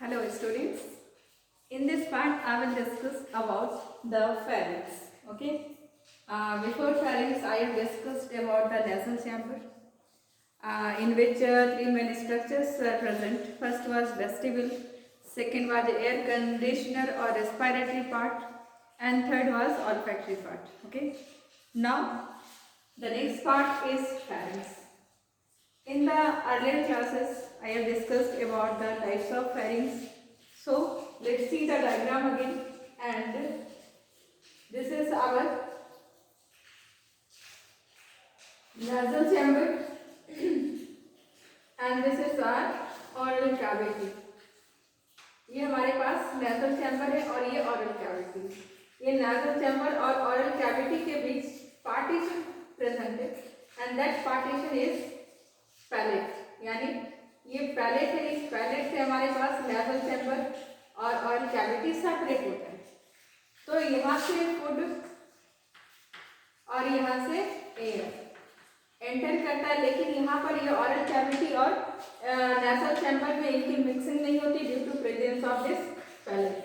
Hello students. In this part I will discuss about the pharynx. Okay. Before pharynx I have discussed about the nasal chamber in which three main structures are present. First was vestibule, second was air conditioner or respiratory part, and third was olfactory part. Okay. Now the next part is pharynx. In the earlier classes, I have discussed about the types of pharynx. So, let's see the diagram again. And this is our nasal chamber and this is our oral cavity. ये हमारे पास nasal chamber है और ये oral cavity. ये nasal chamber और oral cavity के बीच partition present है and that partition is palate. यानी ये पैलेट है, इस पैलेट से हमारे पास नेजल चैम्बर और ऑयल कैविटी सेपरेट होता है. तो यहाँ से फूड और यहाँ से एयर एंटर करता है, लेकिन यहाँ पर ये ऑरल कैविटी और नेजल चैम्बर में इनकी मिक्सिंग नहीं होती due to presence of this palate.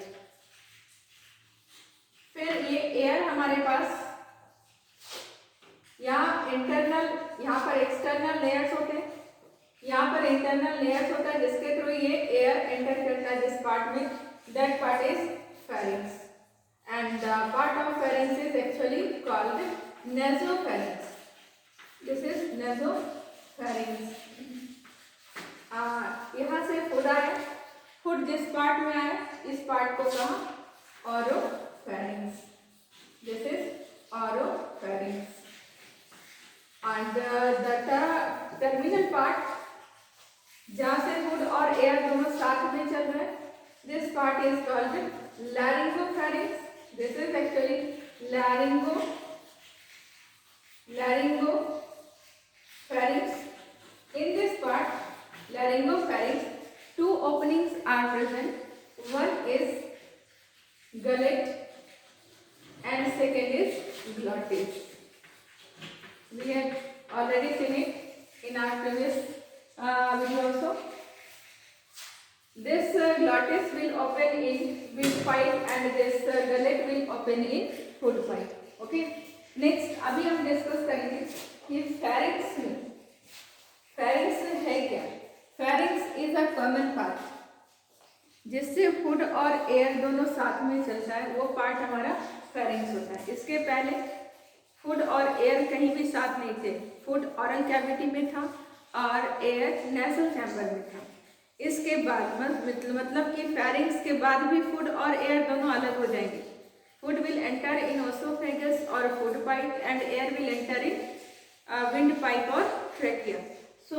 फिर ये एयर हमारे पास यहाँ इंटरनल, यहाँ पर एक्सटर्नल लेयर्स होते हैं, यहाँ पर इंटरनल लेयर्स होता है जिसके थ्रू ये एयर एंटर करता है जिस पार्ट में. That part is pharynx and the part of pharynx is actually called nasopharynx. This is nasopharynx. यहाँ से फूड आया, फूड जिस पार्ट में आया इस पार्ट को कहा oropharynx. This is oropharynx and the terminal part जहाँ से फूड और एयर दोनों साथ में चल रहे हैं, this part is called laryngopharynx. This is actually laryngopharynx. In this part, laryngopharynx, two openings are present. One is gullet and second is glottis. We have already seen it in our previous video also. This glottis will open in windpipe and this gullet will open in food pipe. Okay. Next अभी हम discuss करेंगे कि pharynx में pharynx है क्या. pharynx is a common part जिससे food और air दोनों साथ में चलता है, वो पार्ट हमारा pharynx होता है. इसके पहले फूड और एयर कहीं भी साथ नहीं थे. फूड ऑरल कैविटी में था और एयर नेजल चैम्बर में था. इसके बाद मतलब कि pharynx के बाद भी फूड और एयर दोनों अलग हो जाएंगे. Food will enter in oesophagus और food pipe and air will enter in wind pipe और trachea. So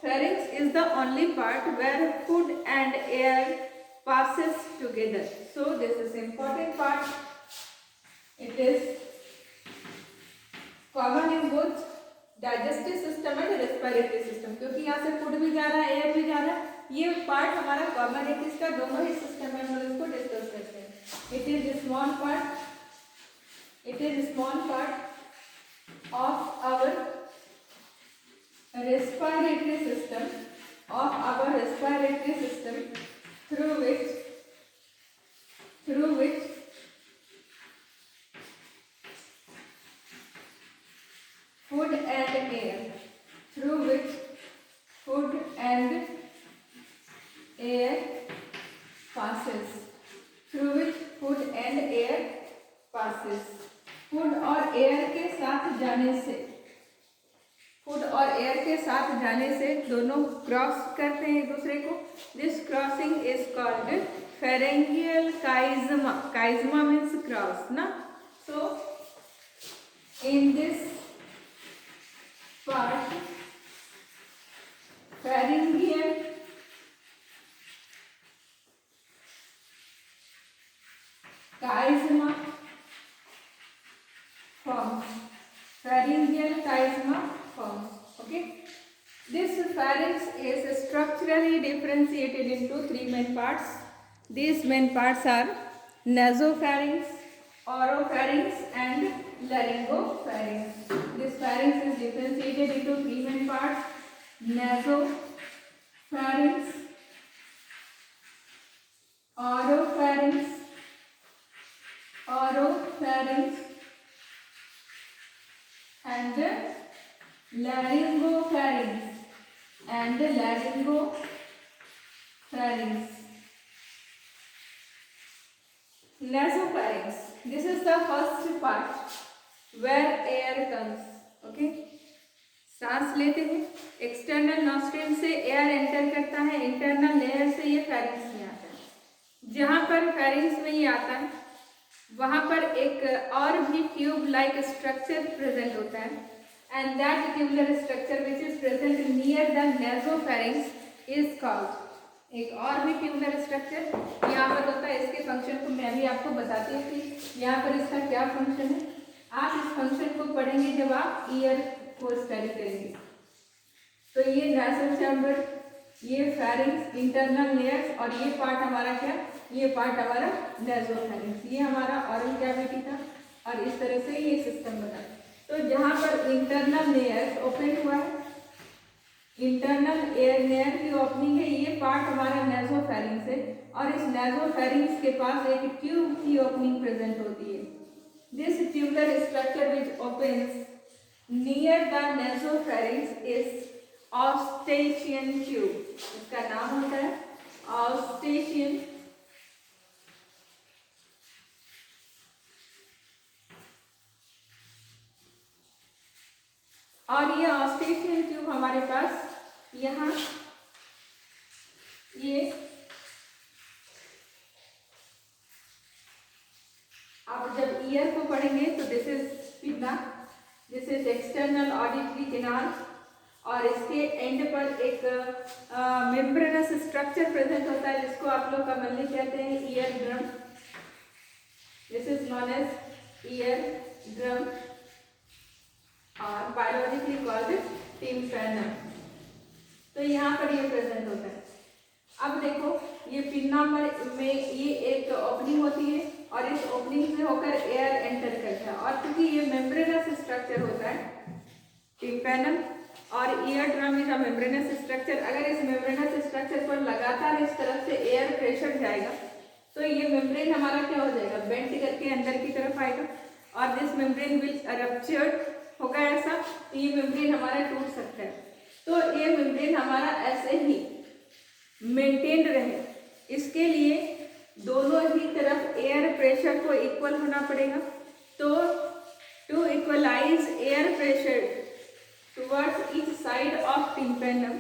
pharynx is the only part where food and air passes together. So this is important part. It is common in both digestive system and respiratory system, क्योंकि यहाँ से food भी जा रहा है air भी जा रहा है. ये पार्ट हमारा कॉमन है, इसका दोनों ही सिस्टम में हम इसको डिस्कस करते हैं. It is small part of our respiratory system through which food and air passes. Food और एयर के साथ जाने से दोनों क्रॉस करते हैं एक दूसरे को. This crossing is called pharyngeal chiasma. Chiasma means cross ना. So in this part pharyngeal chiasma forms. Okay. This pharynx is structurally differentiated into three main parts. These main parts are nasopharynx, oropharynx and laryngopharynx. This pharynx is differentiated into three main parts: nasopharynx, laryngopharynx and laryngopharynx. Nasopharynx. This is the first part where air comes. Okay. सांस लेते हैं, external nostril से air enter करता है, internal layer से ये pharynx में आता है। जहाँ पर फेरिंग्स में ये आता है वहाँ पर एक और भी ट्यूब लाइक स्ट्रक्चर प्रेजेंट होता है, and that tubular structure which is present near the nasopharynx is called. एक और भी ट्यूबुलर स्ट्रक्चर यहाँ पर होता है, इसके फंक्शन को मैं भी आपको बताती हूँ कि यहाँ पर इसका क्या फंक्शन है। आप इस फंक्शन को पढ़ेंगे जब आप ईयर को स्टडी करेंगे। तो ये नेसल चैम्बर, ये फेरिंक्स, इंटरनल लेयर्स, और ये पार्ट हमारा क्या, ये पार्ट हमारा नेसोफेरिंक्स। ये हमारा ऑरल कैविटी था और इस तरह से ये सिस्टम बना। तो जहाँ पर इंटरनल लेयर्स ओपन हुआ है, इंटरनल एयर लेयर की ओपनिंग है, ये पार्ट हमारा नेसोफेरिंक्स है, और इस नेसोफेरिंक्स के पास एक ट्यूब की ओपनिंग प्रेजेंट होती है। This tubular structure which opens near the nasopharynx is Eustachian tube. इसका नाम होता है ऑस्टेशियन। और ये ऑस्टेशियन ट्यूब हमारे पास यहाँ ये आप जब ईयर को पढ़ेंगे तो this is pinna, this is external auditory canal, और इसके एंड पर एक मेम्ब्रेनस स्ट्रक्चर प्रेजेंट होता है जिसको आप लोग कॉमनली कहते हैं ear drum. This is known as ear drum और बायोलॉजिकली कॉल्ड टिम्पैनम। तो यहाँ पर ये प्रेजेंट होता है। अब देखो ये पिन्ना पर में ये एक ओपनिंग होती है और इस ओपनिंग से होकर एयर एंटर करता है, और क्योंकि ये मेम्ब्रेनस स्ट्रक्चर होता है टिम्पैनम और ear drum is a membranous structure, अगर इस मेम्ब्रेनस स्ट्रक्चर पर लगातार इस तरफ से एयर प्रेशर जाएगा तो ये मेम्ब्रेन हमारा क्या हो जाएगा, बेंट करके अंदर की तरफ आएगा, और दिस मेम्ब्रेन विल रप्चर्ड होगा ऐसा, तो ये मेम्ब्रेन हमारा टूट सकता है। तो ये मेम्ब्रेन हमारा ऐसे ही मेंटेन रहे, इसके लिए दोनों ही तरफ एयर प्रेशर को इक्वल होना पड़ेगा। तो to equalise air pressure towards each side of tympanum,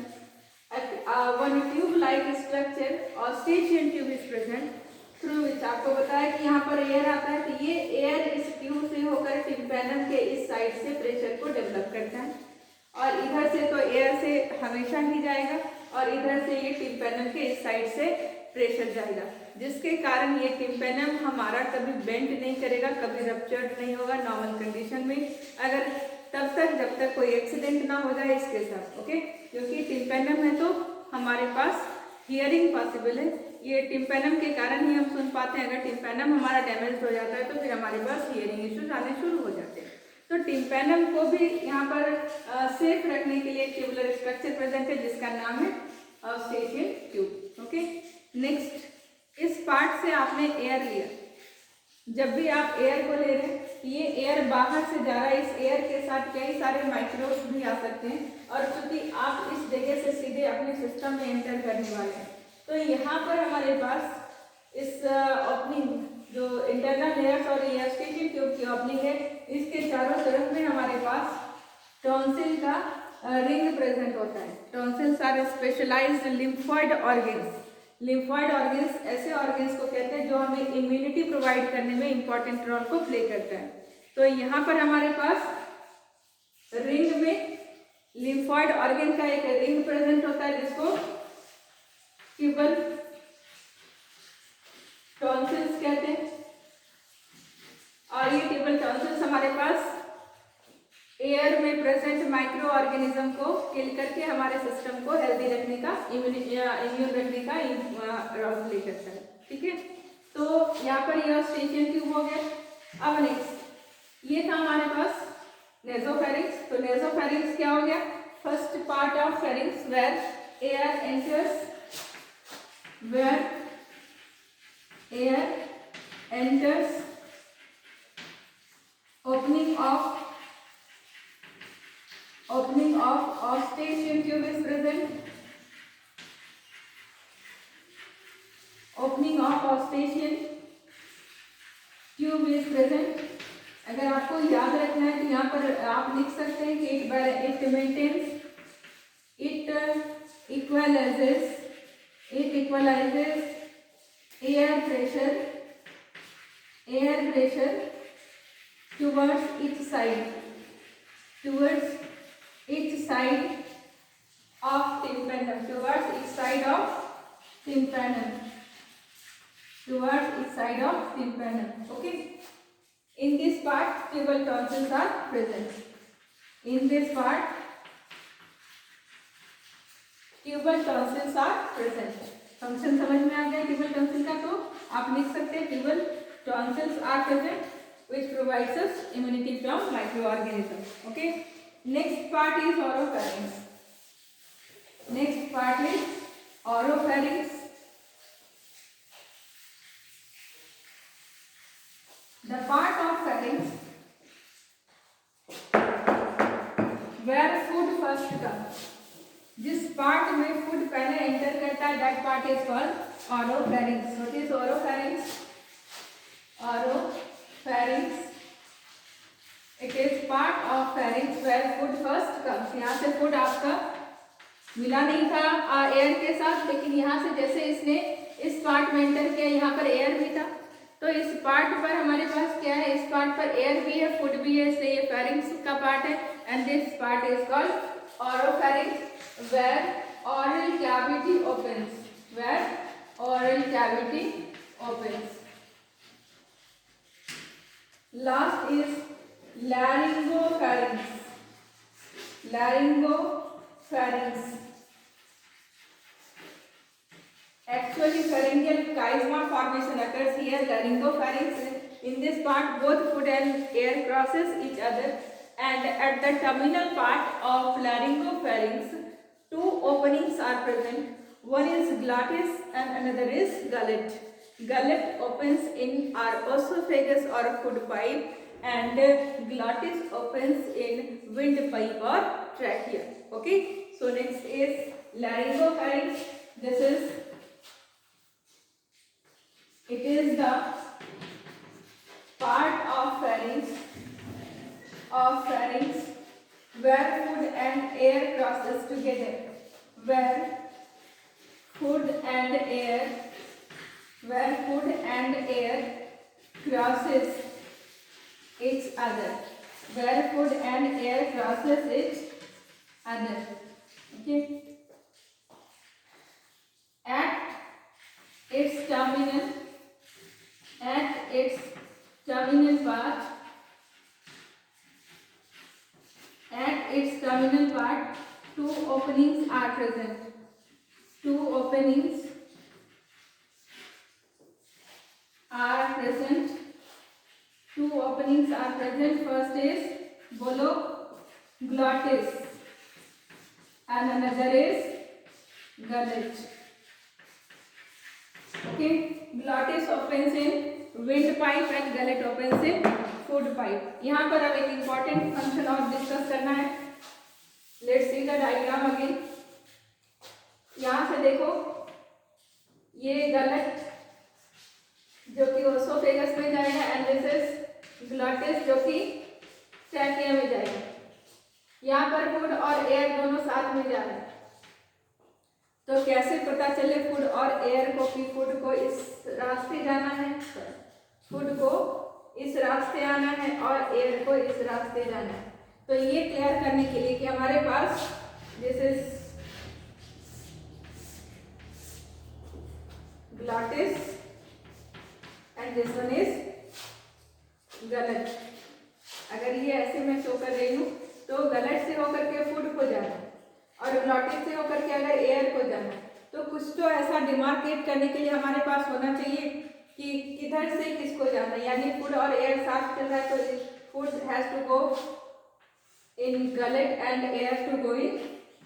one tube-like structure, Eustachian tube is present, through which आपको बताया कि यहाँ पर एयर आता है, तो ये एयर इस ट्यूब से होकर टिम्पैनम के इस साइड से प्रेशर को डेवलप करता है, और इधर से तो एयर से हमेशा ही जाएगा, और इधर से ये टिम्पैनम के इस साइड से प्रेशर जाएगा, जिसके कारण ये टिम्पैनम हमारा कभी बेंड नहीं करेगा, कभी रप्चर्ड नहीं होगा नॉर्मल कंडीशन में, अगर तब तक जब तक कोई एक्सीडेंट ना हो जाए इसके साथ। ओके, क्योंकि टिम्पैनम है तो हमारे पास हियरिंग पॉसिबल है, ये टिम्पैनम के कारण ही हम सुन पाते हैं। अगर टिम्पैनम हमारा डैमेज हो जाता है तो फिर हमारे पास हियरिंग इश्यूज आने शुरू हो जाते हैं। तो टिम्पैनम को भी यहाँ पर सेफ रखने के लिए ट्यूबुलर स्ट्रक्चर प्रेजेंट है जिसका नाम है ऑस्टेशियन ट्यूब। ओके, नेक्स्ट, इस पार्ट से आपने एयर लिया, जब भी आप एयर को ले रहे हैं ये एयर बाहर से जा रहा है, इस एयर के साथ कई सारे माइक्रोब्स भी आ सकते हैं, और चूंकि आप इस जगह से सीधे अपने सिस्टम में एंटर करने वाले हैं तो यहाँ पर हमारे पास इस ओपनिंग जो इंटरनल लेयर्स और ये ऑस्टेशियन ट्यूब की ओपनिंग है, इसके चारों तरफ में हमारे पास टॉन्सिल का रिंग प्रेजेंट होता है। Tonsils are specialised lymphoid organs. Lymphoid organs ऐसे ऑर्गन्स को कहते हैं जो हमें इम्यूनिटी प्रोवाइड करने में इंपॉर्टेंट रोल को प्ले करता है। तो यहाँ पर हमारे पास रिंग में लिम्फॉइड ऑर्गन का एक रिंग प्रेजेंट होता है जिसको ट्यूबल टॉन्सिल्स कहते हैं, और ये ट्यूबल टॉन्सिल्स हमारे पास एयर में प्रेजेंट माइक्रो ऑर्गेनिज्म को किल करके हमारे सिस्टम को हेल्दी रखने का, इम्यून रखने का रोल प्ले करता है। ठीक है, तो यहाँ पर ये ऑस्टेशियन ट्यूब हो गया। अब नेक्स्ट, ये था हमारे पास नेसोफेरिंक्स। तो नेसोफेरिंक्स क्या हो गया, first part of pharynx where air enters, opening opening of eustachian tube is present. अगर आपको याद रखना है तो यहाँ पर आप लिख सकते हैं कि it maintains, it equalizes air pressure towards each side of tympanum, okay. In this part tubal tonsils are present. Function समझ में आ गया ट्यूबल टॉन्सिल का, तो आप लिख सकते हैं tubal tonsils are present which provides us immunity from microorganisms. Okay. Next part is oropharynx. The part of pharynx where food first comes. जिस पार्ट में फूड पहले एंटर करता है that part is called oropharynx. What is oropharynx? It is part of pharynx where food first comes. यहाँ से food आपका मिला नहीं था एयर के साथ, लेकिन यहाँ से जैसे इसने इस पार्ट में एंटर किया, यहाँ पर एयर भी था, तो इस पार्ट पर हमारे पास क्या है, इस पार्ट पर एयर भी है, फूड भी है, इसलिए ये pharynx का पार्ट है. And this part is called oropharynx where oral cavity opens. Last is laryngopharynx. Actually pharyngeal chiasma formation occurs here, laryngopharynx. In this part both food and air crosses each other, and at the terminal part of laryngopharynx two openings are present. One is glottis and another is gullet. Gullet opens in our esophagus or food pipe, and glottis opens in windpipe or trachea. Okay, so next is laryngopharynx. It is the part of pharynx where food and air crosses together. Where food and air crosses each other. Okay. At its terminal part two openings are present. First is glottis and another is gullet. Okay, glottis opens in windpipe and gullet opens in food pipe. यहाँ पर अब एक important function और discuss करना है. Let's see the diagram again. यहाँ से देखो, ये गलट जो कि ओसोफेगस में जाएगा, एंड दिस इज ग्लॉटिस जो कि ट्रैकिया में जाएगा. यहाँ पर फूड और एयर दोनों साथ में जा रहे हैं, तो कैसे पता चले फूड और एयर को कि फूड को इस रास्ते जाना है, फूड को इस रास्ते आना है और एयर को इस रास्ते जाना है. तो ये क्लियर करने के लिए कि हमारे पास this is glottis and this one is गलत. अगर ये ऐसे मैं शो कर रही हूँ तो गलत से होकर के फूड को जाना और ग्लॉटिस से होकर के अगर एयर को जाना, तो कुछ तो ऐसा डिमार्केट करने के लिए हमारे पास होना चाहिए कि किधर से किसको जाना. यानी फूड और एयर साथ चल रहा है तो food has to go in gullet and air to go in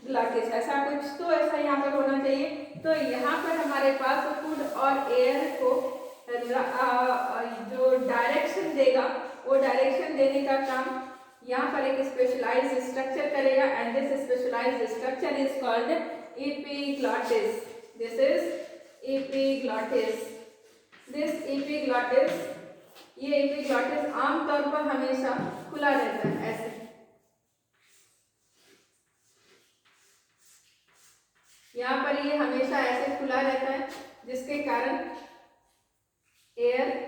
glottis. ऐसा कुछ तो ऐसा यहाँ पर होना चाहिए. तो यहाँ पर हमारे पास फूड और एयर को जो डायरेक्शन देगा, वो डायरेक्शन देने का काम यहाँ पर एक स्पेशलाइज्ड स्ट्रक्चर करेगा, and this specialised structure is called epiglottis. This is epiglottis. This epiglottis, ये एपिग्लॉटिस आमतौर पर हमेशा खुला रहता है, ऐसे यहाँ पर ये हमेशा ऐसे खुला रहता है, जिसके कारण एयर